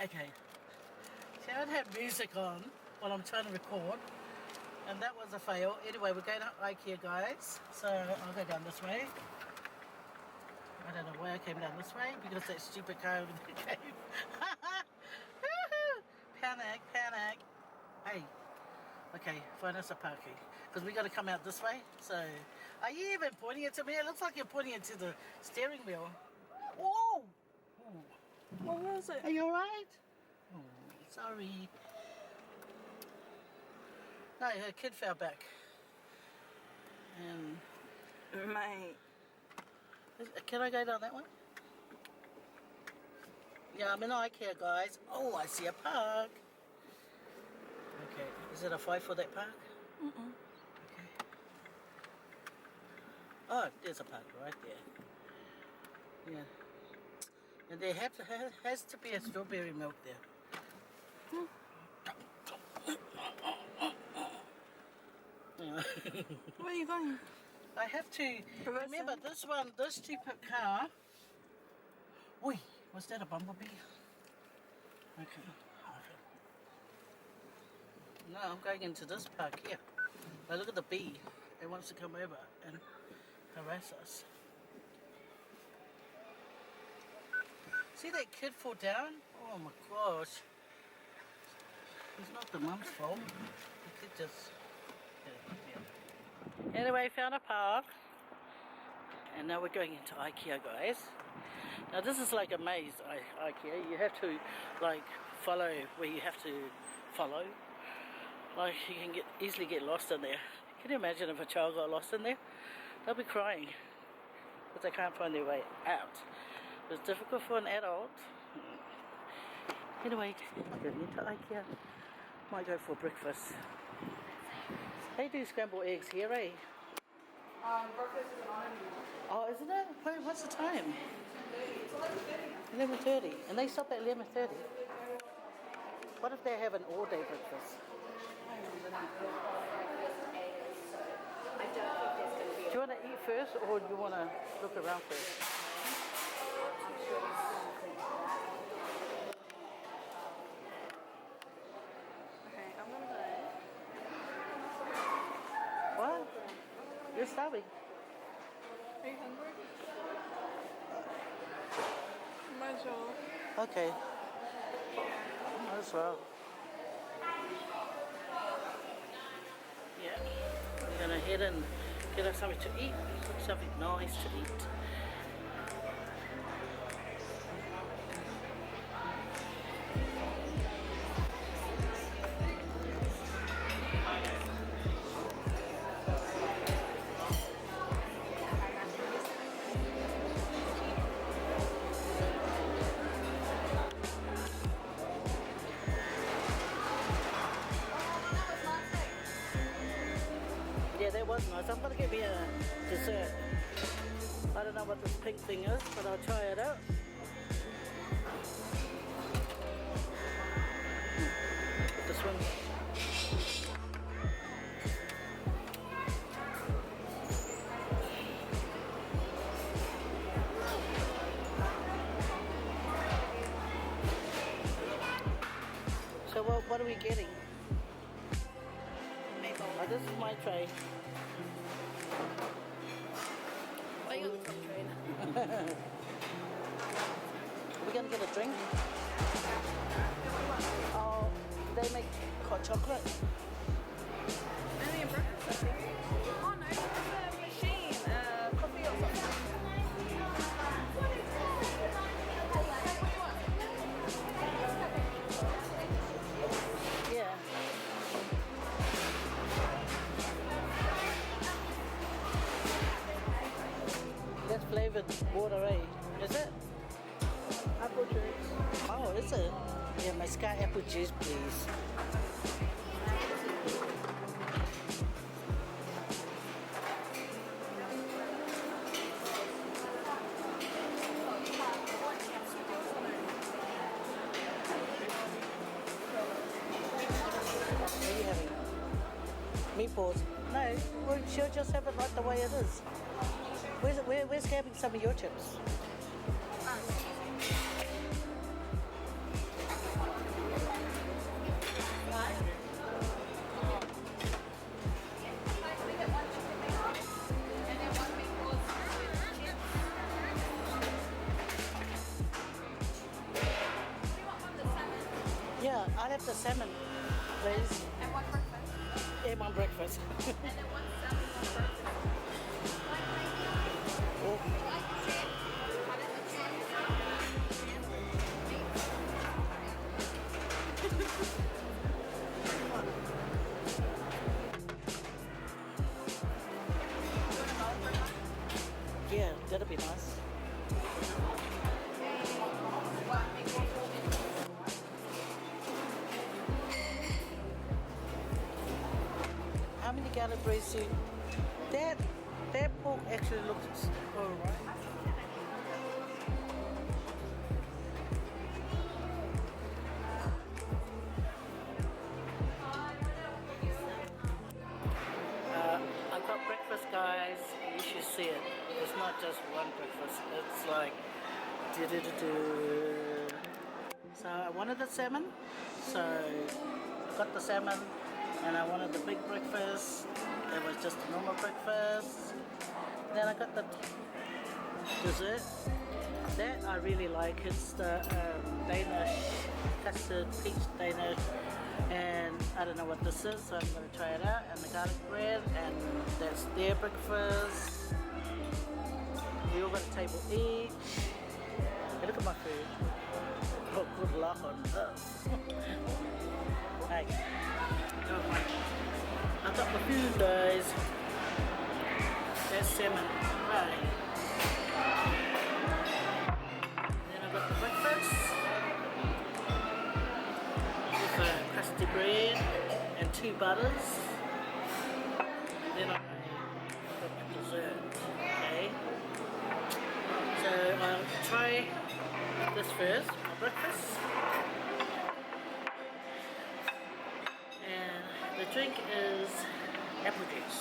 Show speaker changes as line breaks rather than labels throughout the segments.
Okay. Sharon had music on while I'm trying to record, and that was a fail. Anyway, we're going to IKEA, guys. So I'll go down this way. I don't know why I came down this way because that stupid car over there came. Panic, panic. Hey. Okay, find us a parking. Because we got to come out this way. So, are you even pointing it to me? It looks like you're pointing it to the steering wheel. Whoa! Ooh.
What was it?
Are you alright? Oh, sorry. No, her kid fell back. And
Mate.
can I go down that one? Yeah, I'm in IKEA, guys. Oh, I see a park. Okay, is it a 5 for that park?
Mm-mm.
Okay. Oh, there's a park right there. Yeah. And there has to be a strawberry milk there.
Where are you going?
I have to remember this one, this stupid car. Oi, was that a bumblebee? Okay. No, I'm going into this park here. Now look at the bee. It wants to come over and harass us. See that kid fall down? Oh my gosh. It's not the mum's fault. The kid just... Yeah. Anyway, found a park. And now we're going into IKEA, guys. Now this is like a maze, IKEA. You have to like follow where you have to follow. Like you can easily get lost in there. Can you imagine if a child got lost in there? They'll be crying because they can't find their way out. It's difficult for an adult. Anyway, going into IKEA. Might go for breakfast. They do scrambled eggs here, eh?
Breakfast isn't on anymore.
Oh, isn't it? Wait, what's the time? 11:30. And they stop at 11:30. What if they have an all-day breakfast? Do you want to eat first or do you want to look around first?
Okay, I'm gonna go.
What? You're starving.
Are you hungry? Might as well.
Okay. Might as well. Yeah. We're going to head and get us something to eat. Something nice to eat. Yeah, that was nice. I'm going to get me a dessert. I don't know what this pink thing is, but I'll try it out. This one. So what are we getting? Oh, this is my tray.
Why you got the top train?
We're gonna get a drink. Oh, they make hot chocolate.
Only a breakfast, I think. Oh no, it's a machine. Coffee or something.
Yeah. That's flavored water, eh? Is it?
Apple juice.
Oh, is it? Yeah, my sky apple juice, please. What are you having? Meatballs? No, well, she'll just have it like the way it is. Where's having some of your chips? I'll have the salmon, please.
And one breakfast.
Yeah, one breakfast.
And then one salmon, one breakfast.
Oh, yeah, that'll be nice. How many calories do you... That pork actually looks alright. I've got breakfast, guys. You should see it. It's not just one breakfast. It's like do-do-do-do. So I wanted the salmon. So I got the salmon, and I wanted the big breakfast. It was just a normal breakfast. Then I got the dessert. That I really like. It's the Danish custard peach Danish. And I don't know what this is, so I'm going to try it out. And the garlic bread, and that's their breakfast. We all got a table each. Hey, look at my food. Oh, good luck on this. Hey, I've got my food, guys. That's salmon. Right. Then I've got the breakfast. Crusty bread and 2 butters. Then I got the dessert. Okay. So I'll try this first, my breakfast. And the drink is apple juice.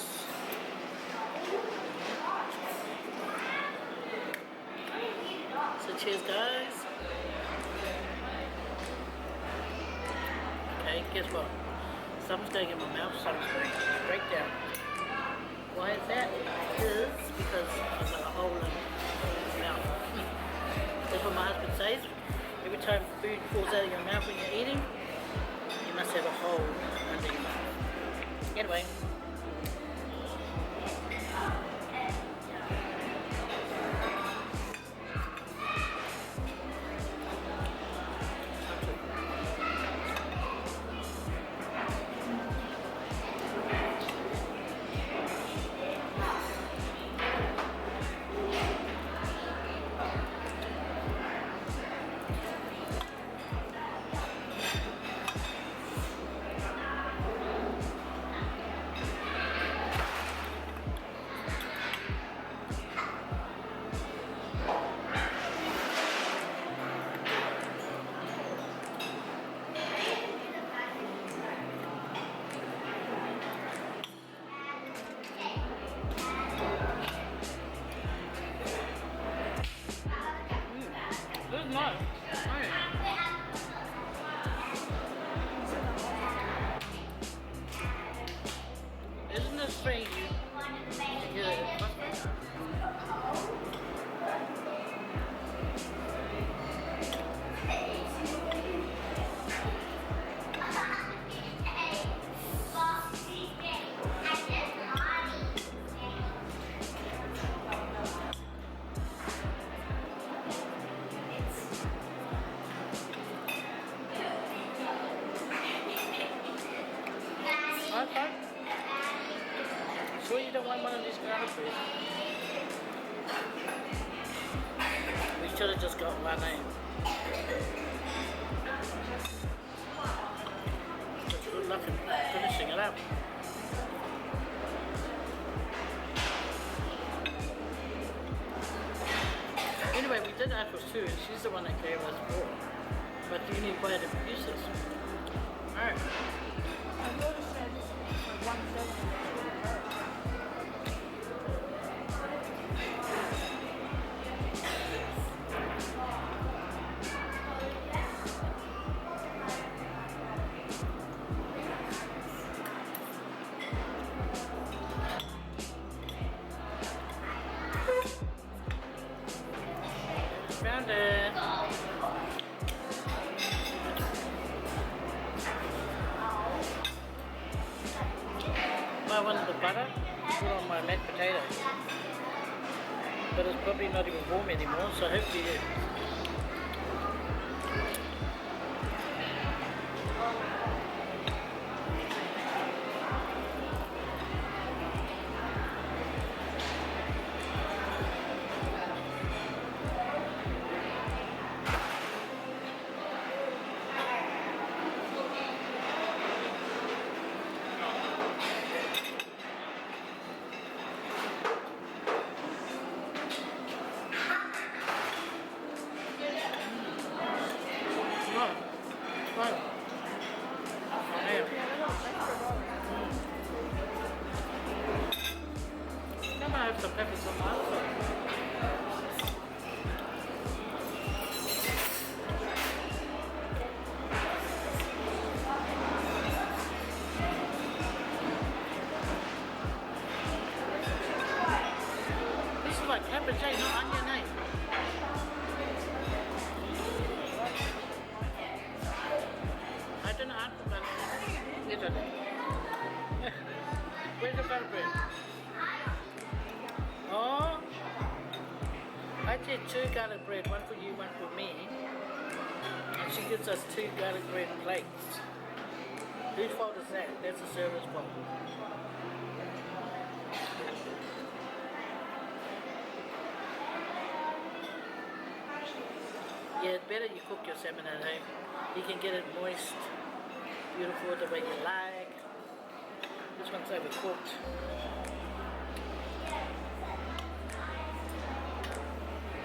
So cheers, guys. Okay, guess what? Something's going in my mouth, something's going to break down. Why is that? Is because I've got a hole in my mouth. That's what my husband says. Every time food falls out of your mouth when you're eating, you must have a hole under your mouth. Anyway. This is nice. Isn't this strange? You get it. Okay. Sure you don't want one of these groceries? We should have just got one name. But good luck in finishing it up. Anyway, we did April Sue, and she's the one that gave us more. But you need to buy the producers. Alright.
I thought it said for 170.
Found it. I wanted the butter, put on my mashed potatoes. But it's probably not even warm anymore, so hopefully it. Right. Yeah. I'm gonna have some peppers on my other side. This is like cabbage, eh? Not onion, eh? I don't know how to butter. Is it? Where's the butter bread? Oh, I did 2 garlic bread, one for you, one for me. And she gives us 2 garlic bread plates. Whose fault is that? That's the server's fault. Yeah, it's better you cook your salmon at home. You can get it moist, beautiful the way you like. This one's overcooked.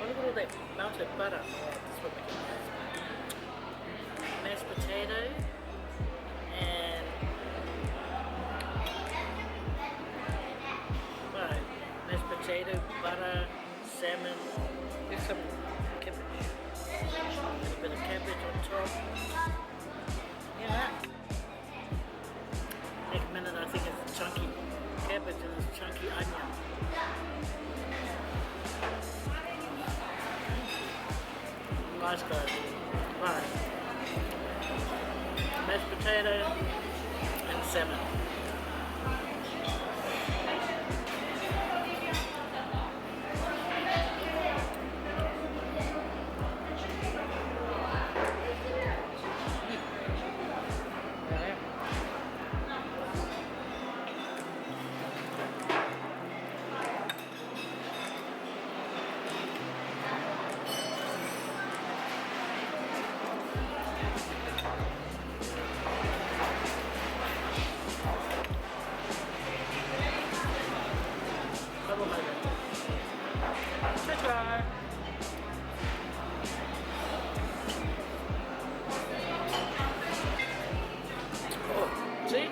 Oh, look at all that melted butter. Oh, this will make it nice. Mashed potato and right, mashed potato, butter, salmon. There's some cabbage. A little bit of cabbage on top. Yeah. Next minute I think it's chunky cabbage and it's chunky onion. Nice guys. Right. Mashed potato and salmon. Ta-ta. Oh, see?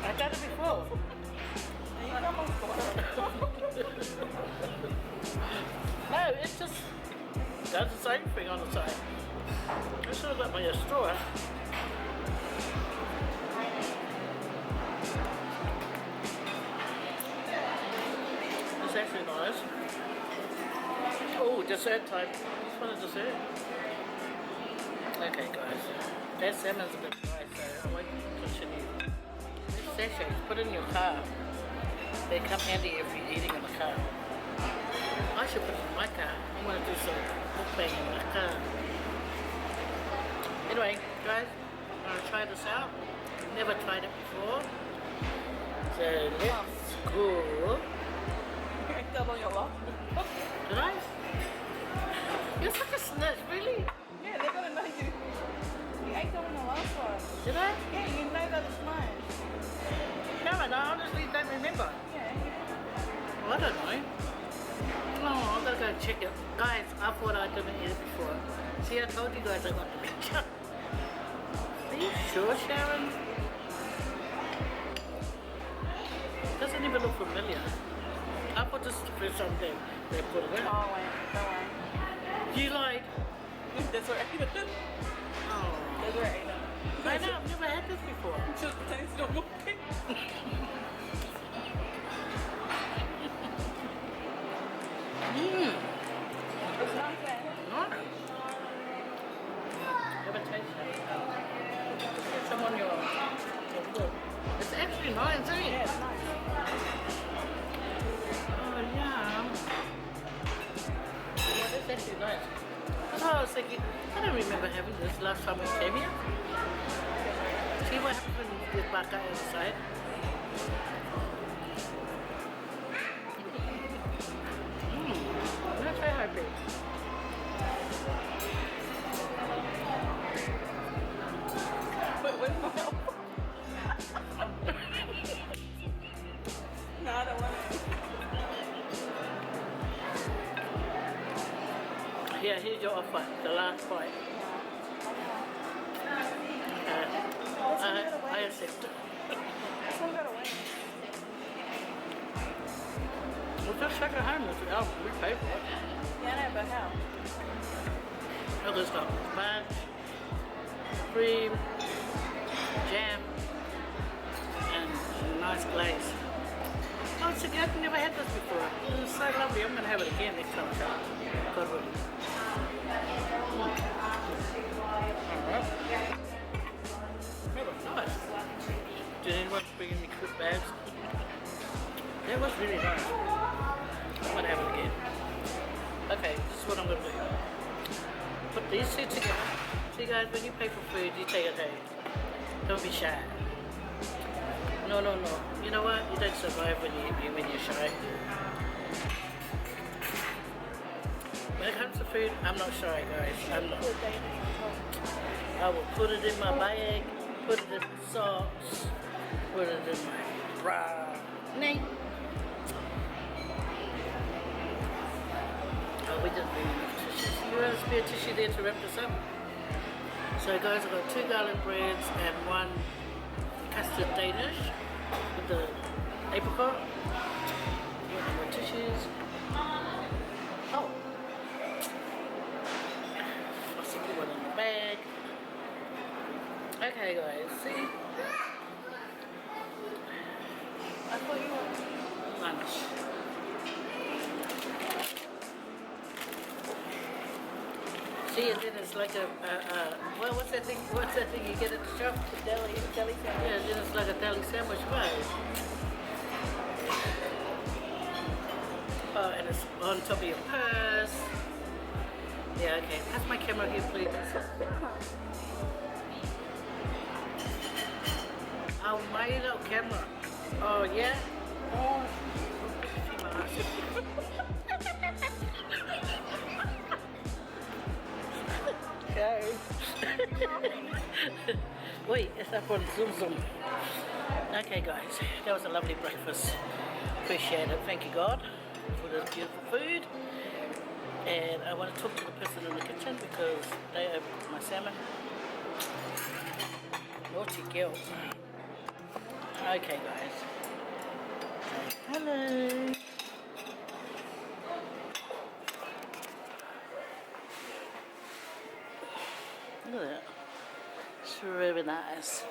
I've done it before. No, it just does the same thing on the side. I should have got my straw. It's actually nice. Oh, dessert time. Just want a dessert. Okay, guys. That salmon's a bit dry, so I won't continue. These sachets, put in your car. They come handy if you're eating in the car. I should put it in my car. I want to do some mukbang in my car. Anyway, guys, I'm going to try this out. Never tried it before. So let's go.
You ate that on your last one.
Did I? You're such a snitch, really?
Yeah, they're gonna know you. You ate that on your last one.
Did I?
Yeah, you know that it's mine.
No, I honestly don't remember.
Yeah.
Well, I don't know. Oh, I'm gonna go check it. Guys, I thought I didn't eat it before. See, I told you guys I got the picture. Are you sure, Sharon? Doesn't even look familiar. I thought this is the first time they put it in.
Oh, wait. Don't worry.
You lied.
That's where I ate it.
Oh.
That's where I ate it.
I know, I've never had this before.
Just taste normal.
Mmm.
It's not bad.
Nice. Have a taste of it. Get some on your foot. It's actually actually nice, eh?
Yeah, it's nice.
Oh, yeah. Yeah, that's actually nice. That's why I was thinking, I don't remember having this last time we came here. See what happens when you get back outside? That's very happy.
But with my help. No, I don't want it.
Here, here's your offer, the last bite. I accept.
This one got away.
We'll just take it home if we pay for it.
Yeah, no, but how?
Oh, there's got fudge, cream, jam, and nice glaze. Oh, it's again, I've never had this before. It's so lovely. I'm going to have it again next time I come. God willing. Alright. That was nice. Did anyone bring any cooked bags? That was really nice. I'm going to have it again. Okay, this is what I'm going to do. Put these two together. See guys, when you pay for food, you take it home. Don't be shy. No. You know what? You don't survive when you're shy. When it comes to food, I'm not shy, guys. I'm not. I will put it in my bag, put it in my socks, put it in my bra. Nate. Oh, we didn't bring enough tissues. You want a spare tissue there to wrap this up? So guys, I've got 2 garlic breads and 1 custard Danish with the apricot. Get more tissues. Oh. I'll stick one in the bag. Okay guys, see?
I thought you were.
Lunch. See, and then it's like well, what's that thing you get at the shop?
Deli sandwich.
Yeah, then it's like a deli sandwich, right? Oh, and it's on top of your purse. Yeah, okay. Pass my camera here, please. Oh, my little camera. Oh, yeah? Oh. See my ass. Okay. Wait, it's up on Zoom. Okay, guys, that was a lovely breakfast. Appreciate it. Thank you, God, for this beautiful food. And I want to talk to the person in the kitchen because they overcooked my salmon. Naughty girl. Okay, guys. Hello. Look at that. It's really nice.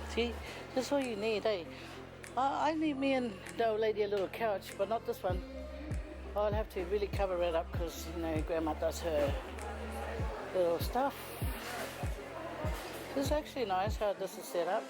See, this is all you need, eh? I need me and the old lady a little couch, but not this one. I'll have to really cover it up because, you know, Grandma does her little stuff. This is actually nice how this is set up.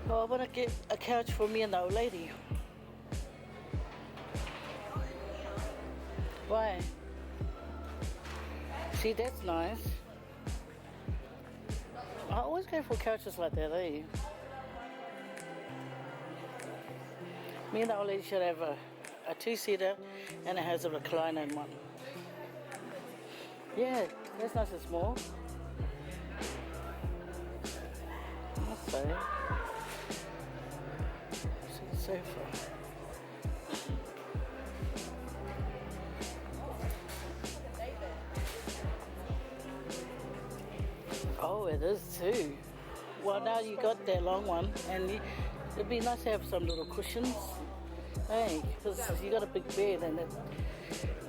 Well, I want to get a couch for me and the old lady. Why? See, that's nice. I always go for couches like that, eh? Me and the old lady should have a 2-seater and it has a recliner in one. Yeah, that's nice and small. Okay. Sofa. Oh, it is too. Well, now you got that long one, and it'd be nice to have some little cushions. Hey, because you got a big bed and it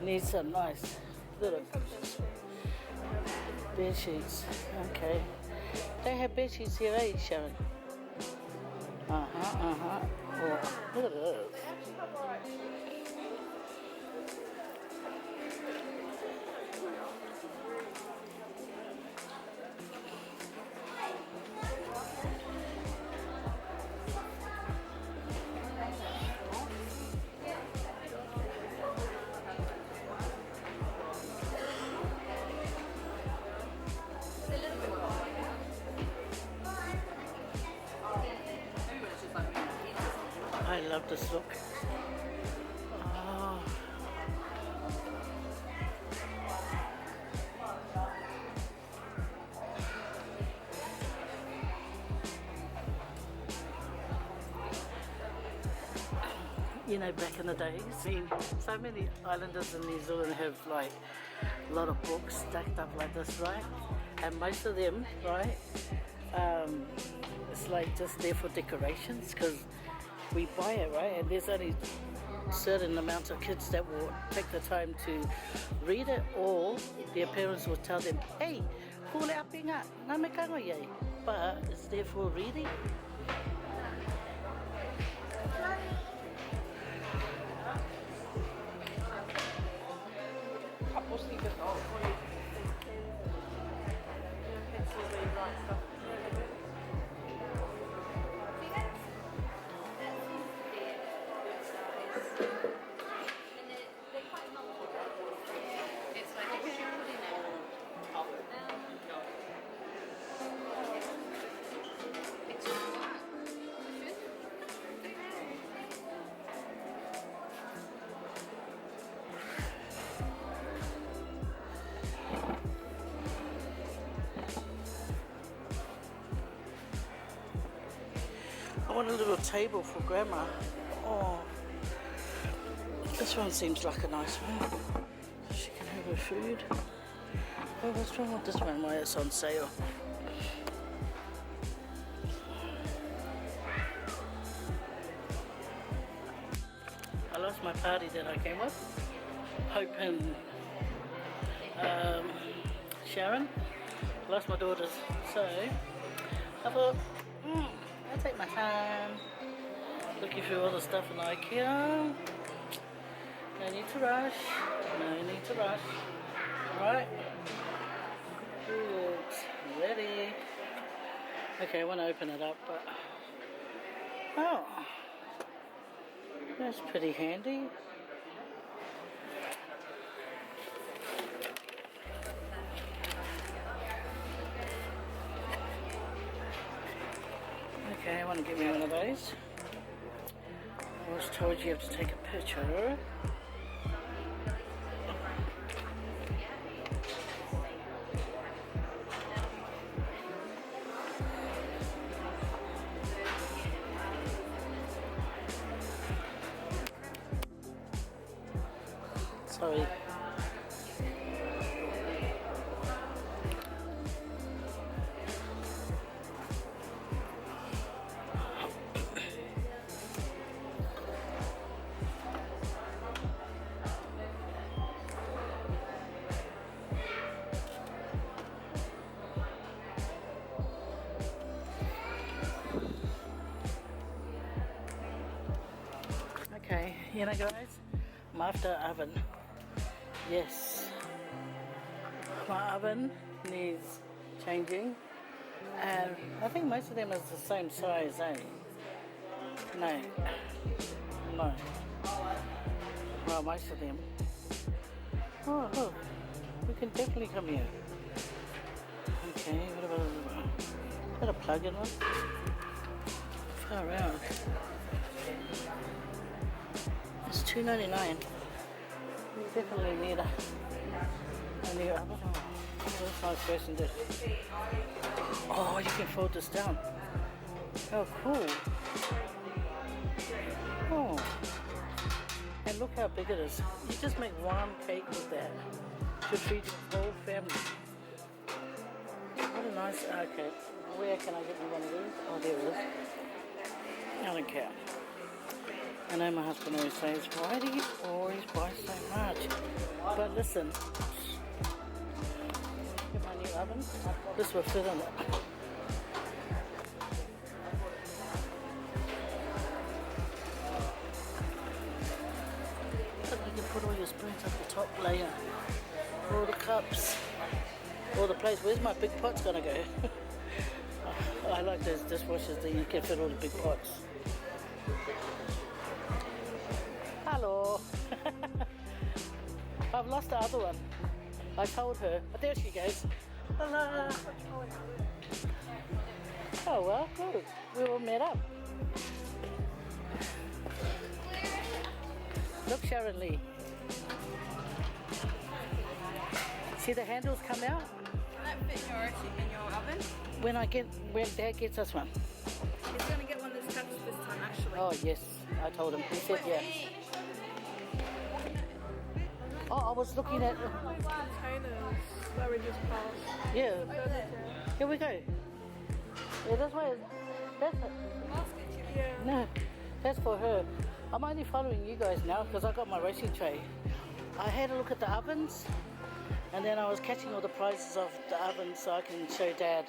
needs some nice little bed sheets. Okay. They have bed sheets here, eh, Sharon? Oh, look at this. I love this look. Oh. You know, back in the days, so many islanders in New Zealand have like a lot of books stacked up like this, right? And most of them, right, it's like just there for decorations because we buy it, right? And there's only certain amounts of kids that will take the time to read it, or their parents will tell them, hey, kule apinga, na me kango ye. But it's there for reading.
Couple sneakers. Oh, pencils where you write stuff.
I want a little table for Grandma. Oh, this one seems like a nice one. She can have her food. Oh, what's wrong with this one? Why it's on sale? I lost my party that I came with. Hope and Sharon. Lost my daughters. So I thought, I'll take my time looking through all the stuff in IKEA. No need to rush. No need to rush. Alright. Looks ready. Okay, I want to open it up, but oh, that's pretty handy. Okay, I want to give me one of those. I was told you have to take a picture. Sorry. Okay, you know guys, my after oven. Yes, my oven needs changing, and I think most of them is the same size, eh? No, no. Well, most of them. Oh, look, we can definitely come here. Okay, what about is that a plug-in one? Far out. It's $2.99. We definitely need a new oven. Oh, that's nice person to. Oh, you can fold this down. Oh, cool. Oh, and look how big it is. You just make one cake with that. Should feed your whole family. What a nice. Okay, where can I get me one of these? Oh, there it is. I don't care. I know my husband always says, why do you always buy so much? But listen, get my new oven. This will fit in it. Look, you can put all your spoons up the top layer. All the cups. All the plates. Where's my big pot's gonna go? I like those dishwashers that you can fit all the big pots. Hello. I've lost the other one. I told her. But there she goes. Hello. Oh well, good. We all met up. Look, Sharon Lee. See the handles come out?
Can that fit in your oven?
When Dad gets us one.
He's going to get one that's touched this time, actually.
Oh yes, I told him. He said yeah. Oh, I was looking at.
Containers that we just passed.
Yeah. Here we go. Yeah, that's why. That's
Yeah.
no, that's for her. I'm only following you guys now because I got my racing tray. I had a look at the ovens, and then I was catching all the prices of the ovens so I can show Dad.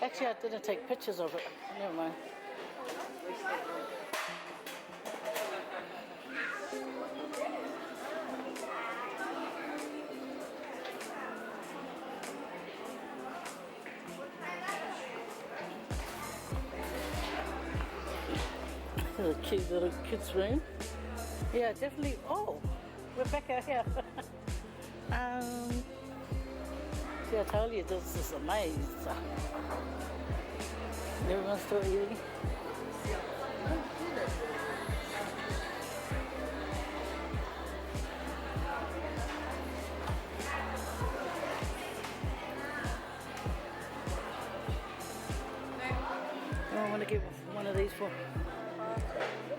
Actually, I didn't take pictures of it. Never mind. A cute little kids' room. Yeah, definitely. Oh, we're back out here. See, I told you this is a maze. Everyone's still eating. Oh, I want to get one of these for.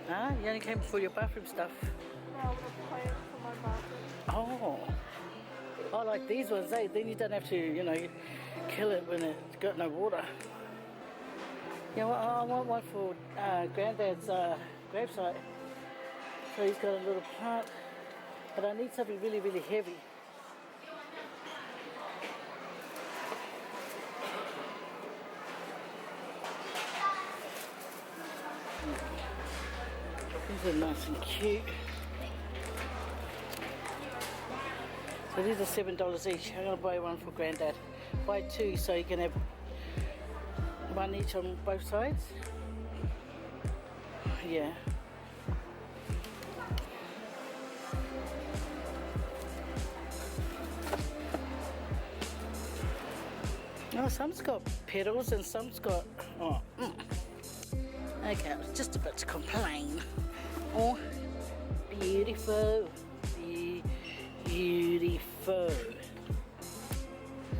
Huh? You only came for your bathroom stuff.
No, I'm going to play it for my bathroom.
Oh, I like these ones, eh? Then you don't have to, you know, kill it when it's got no water. Yeah, well, I want one for Granddad's gravesite. So he's got a little plant, but I need something really, really heavy. These are nice and cute. So these are $7 each. I'm going to buy one for Granddad. Buy two so you can have one each on both sides. Yeah. Oh, some's got petals and some's got... Oh, Okay, I was just about to complain. Oh, beautiful. Beautiful.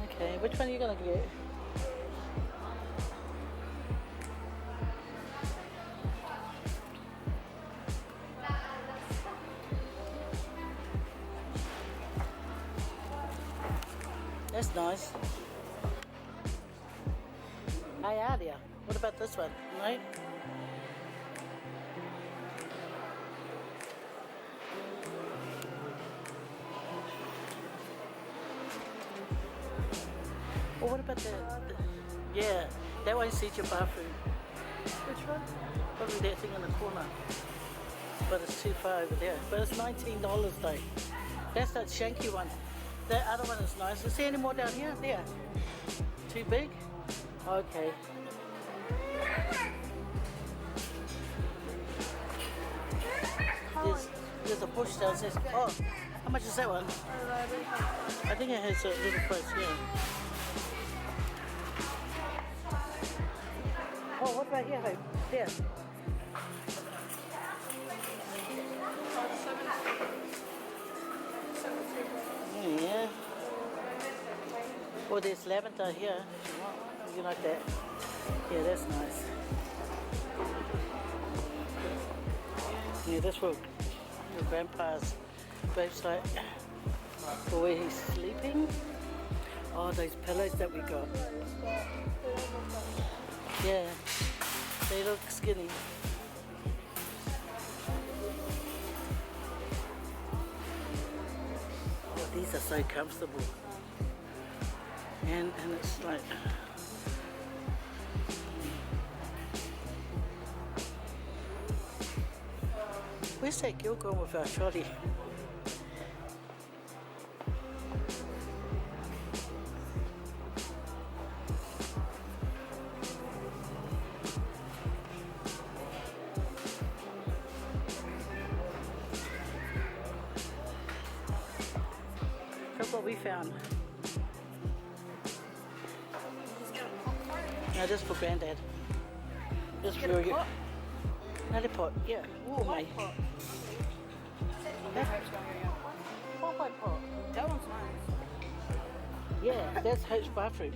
Okay, which one are you going to get? That's nice. Hey, Adia, what about this one? No? Well, what about the yeah, that one suits your bathroom.
Which one?
Probably that thing in the corner. But it's too far over there. But it's $19 though. That's that shanky one. That other one is nice. Is there any more down here? There. Too big? Okay. There's a bush downstairs. Oh, how much is that one? I think it has a little price, yeah. Oh, what about here, Hope? There. Yeah. Oh, there's lavender here. You like that? Yeah, that's nice. Yeah, that's for your grandpa's gravesite. For where he's sleeping. Oh, those pillows that we got. Yeah, they look skinny. These are so comfortable. And it's like... Where's that girl gone with our trolley? Look what we found. No, just for Granddad. Just for you. Another pot, yeah. Oh my.
Pot.
What white pot?
That one's nice.
Yeah, that's Hope's bathroom.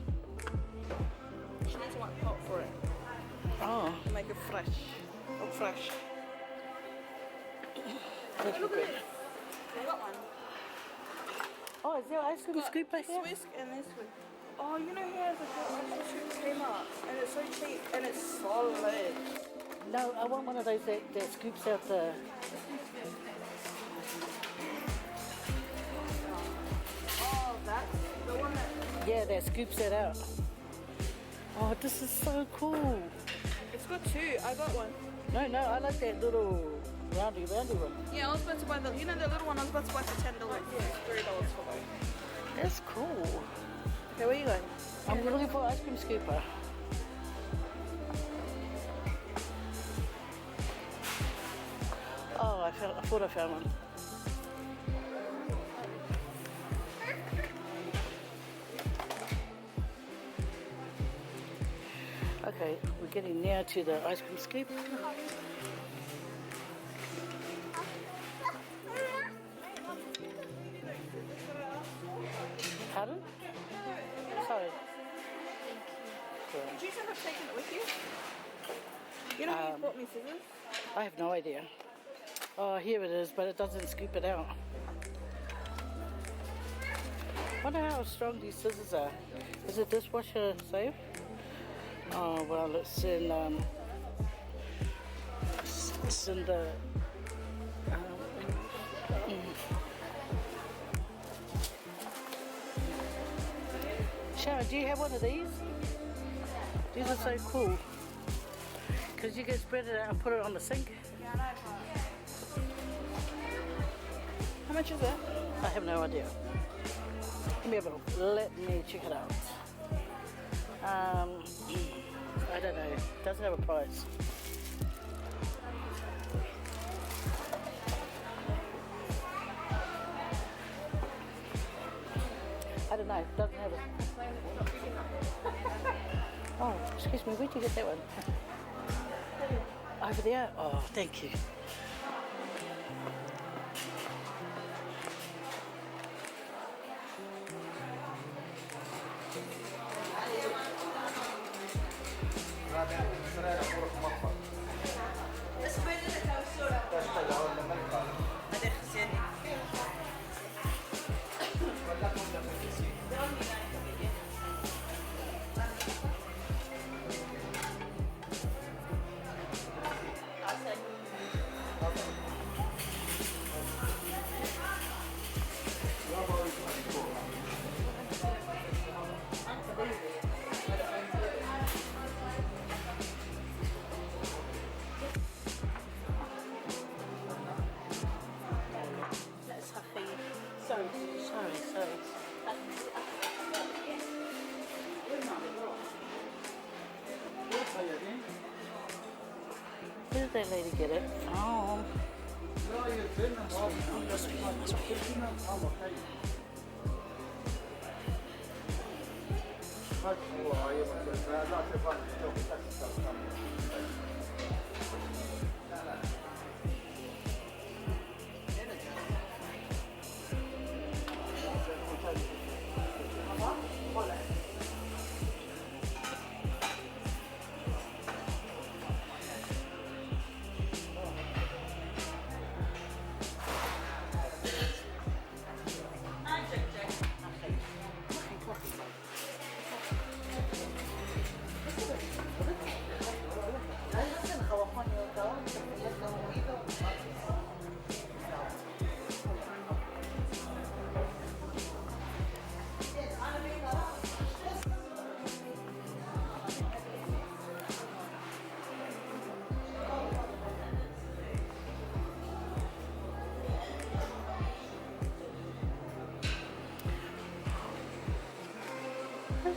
She needs a white pot for it.
Oh,
To make it fresh. Oh, fresh.
that's for
Look at
good.
this. I got one.
Oh, is there ice cream scoop back there?
Swiss and this one. Oh, you know here's a ice cream came up and it's so cheap and it's solid.
No, I want one of those that scoops out the...
Oh, that's the one that...
Yeah, that scoops that out. Oh, this is so cool.
It's got two. I got one.
No, I like that little roundy one.
Yeah, I was about to buy the... You know the little one I was about to buy for $10. Yeah, $3 for both.
That's cool.
Okay, where you going?
I'm looking for ice cream scooper. Oh, I thought I found one. Okay, we're getting near to the ice cream scoop. Pardon? Sorry.
Did you end up taking it with you? You know you brought me scissors?
I have no idea. Oh, here it is, but it doesn't scoop it out. Wonder how strong these scissors are. Is it dishwasher safe? Oh well, it's in the. Sharon, do you have one of these? These are so cool. Because you can spread it out and put it on the sink.
Yeah, I know. How much is it?
I have no idea. Let me have a look. Let me check it out. I don't know. It doesn't have a price. I don't know. It doesn't have a... Oh, excuse me. Where'd you get that one? Over there? Oh, thank you. Sorry. Where did that lady get it from?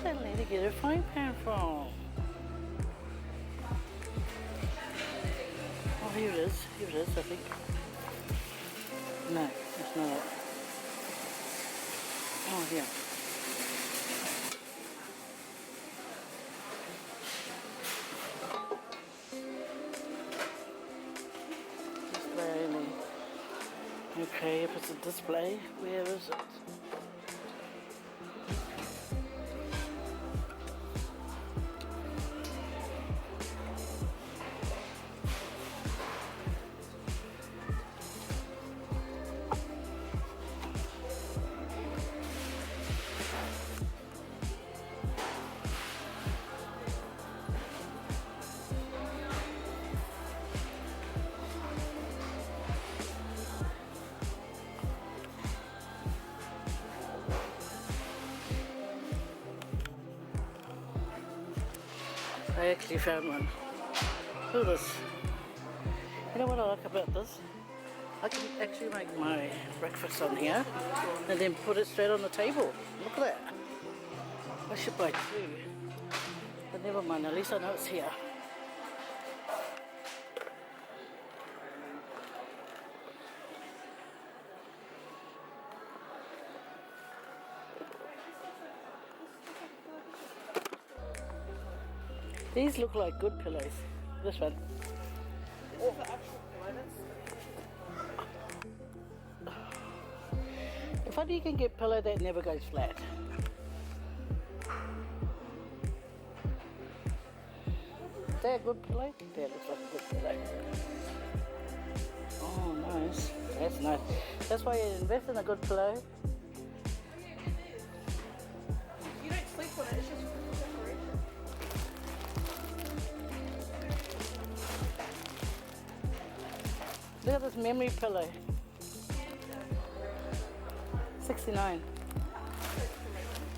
Where's that lady get her frying pan from? Oh, here it is. Here it is, I think. No, it's not. Oh, yeah. Display only. Okay, if it's a display, where is it? I actually found one. Look at this. You know what I like about this? I can actually make my breakfast on here and then put it straight on the table. Look at that. I should buy two. But never mind, at least I know it's here. These look like good pillows. This one.
This is the actual pillow.
If only you can get a pillow that never goes flat. Is that a good pillow? That looks like a good pillow. Oh, nice. That's nice. That's why you invest in a good pillow.
You don't sleep on it, it's just for decoration.
Look at this memory pillow. 69.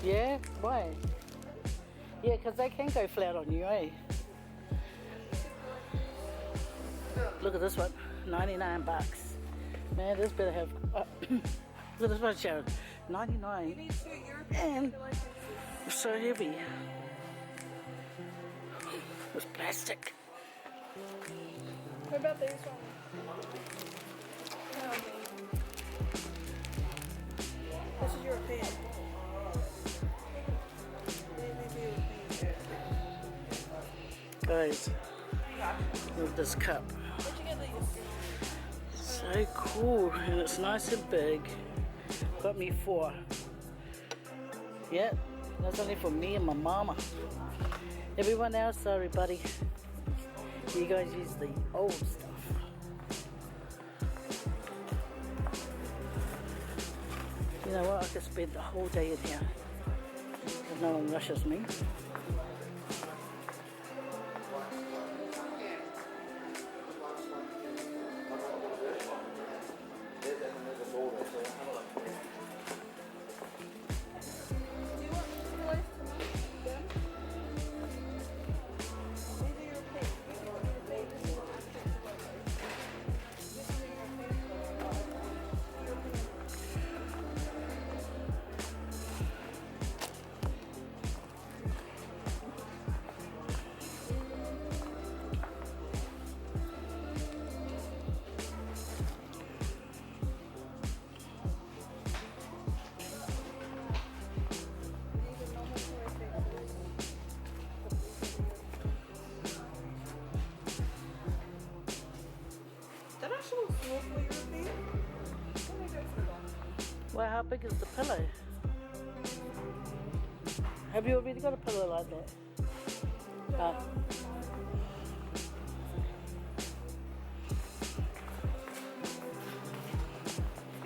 Yeah? Why? Yeah, because they can go flat on you, eh? Look at this one. 99 bucks. Man, this better have... look at this one, Sharon. 99.
You need to European
And
pillows.
it's so heavy. It's plastic.
What about these ones? This is European.
Guys, look this cup.
Where'd you get these?
So cool, and it's nice and big. Got me 4. Yeah, that's only for me and my mama. Everyone else, sorry buddy. You guys use the old stuff. You know what, I could spend the whole day in here if no one rushes me.
Do you want pillows to match them? These are European. You don't need a baby. This is an actual pillow. This is a European pillow. European. These are normal pillow cases. That actually looks small for European. Let me go for that.
Well, how big is the pillow? Have you already got a pillow like that?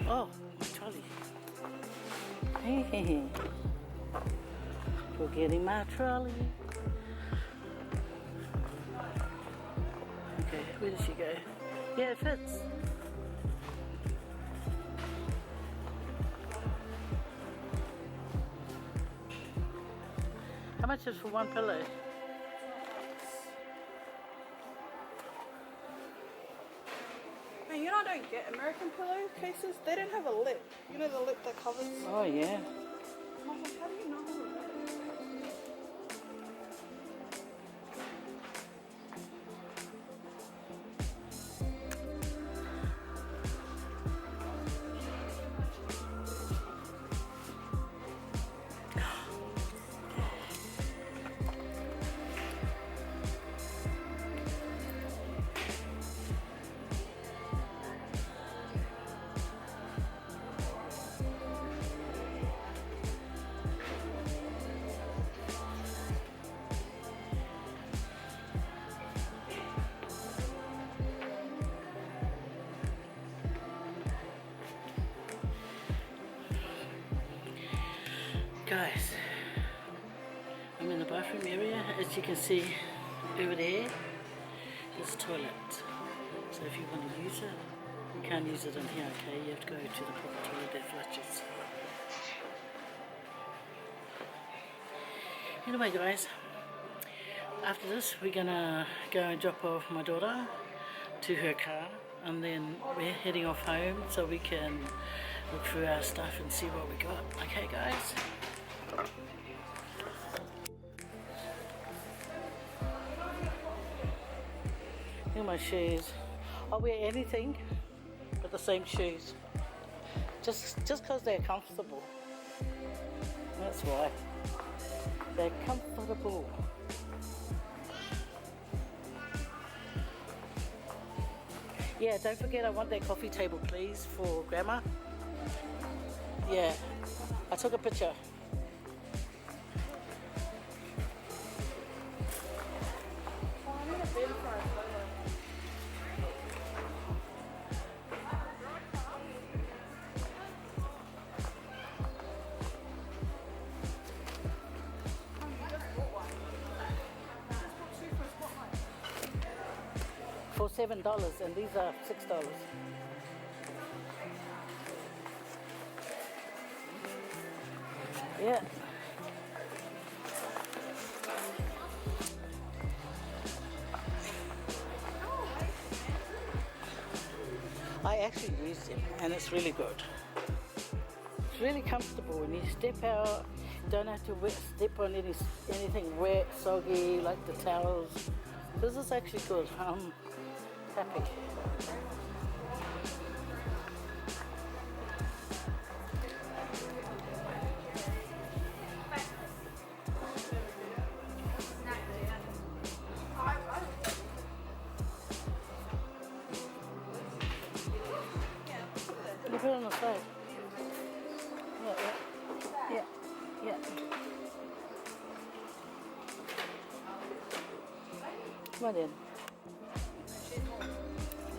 Oh, my trolley. Hey, forgetting my trolley. Okay, where did she go? Yeah, it fits. How much is for one pillow?
Man, you know I don't get American pillowcases. They don't have a lip. You know the lip that covers.
Oh, yeah.
I'm like, how do you know?
Guys, I'm in the bathroom area. As you can see over there, there's a toilet. So if you want to use it, you can't use it in here, okay? You have to go to the proper toilet that flushes. Anyway guys, after this we're gonna go and drop off my daughter to her car, and then we're heading off home so we can look through our stuff and see what we got. Okay guys? Here are my shoes. I'll wear anything but the same shoes. Just because they're comfortable. That's why. They're comfortable. Yeah, don't forget I want that coffee table please for Grandma. Yeah, I took a picture.
Oh, I need a bed for a photo.
For $7 and these are $6. Yeah. I actually use them and it's really good. It's really comfortable when you step out. Don't have to step on anything wet, soggy like the towels. This is actually good. I'm happy. You put it on the side. Yeah. Come on in.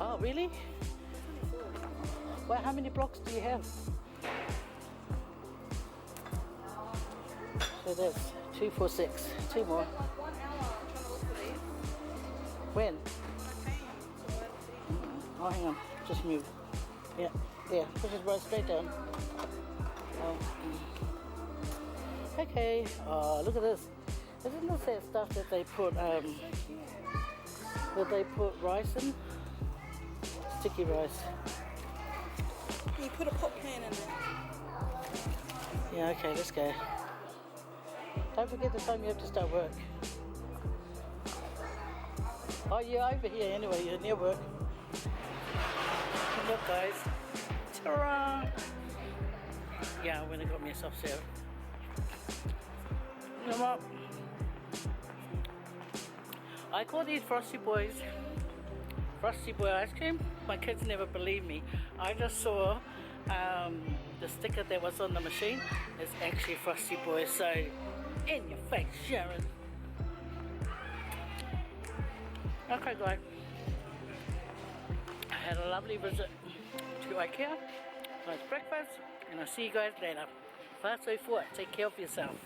Oh, really? Well, how many blocks do you have? So that's 2, 4, 6. 2 more.
Like 1 hour trying to look for these.
When?
I came, so where to see?
Oh, hang on. Just move. Yeah. Push it right straight down. Oh. Okay. Oh, look at this. Isn't this that stuff that they put rice in? Sticky rice.
You put a pot pan in there.
Yeah, okay, let's go. Don't forget the time you have to start work. Oh, you're over here anyway, you're near work. Look guys. Ta-ra! Yeah, I went and got me a soft serve. Come up. I call these Frosty Boys Frosty Boy ice cream. My kids never believe me. I just saw the sticker that was on the machine. It's actually Frosty Boy, so in your face, Sharon. Okay guys, I had a lovely visit to IKEA, nice breakfast, and I'll see you guys later. 5 4, take care of yourself.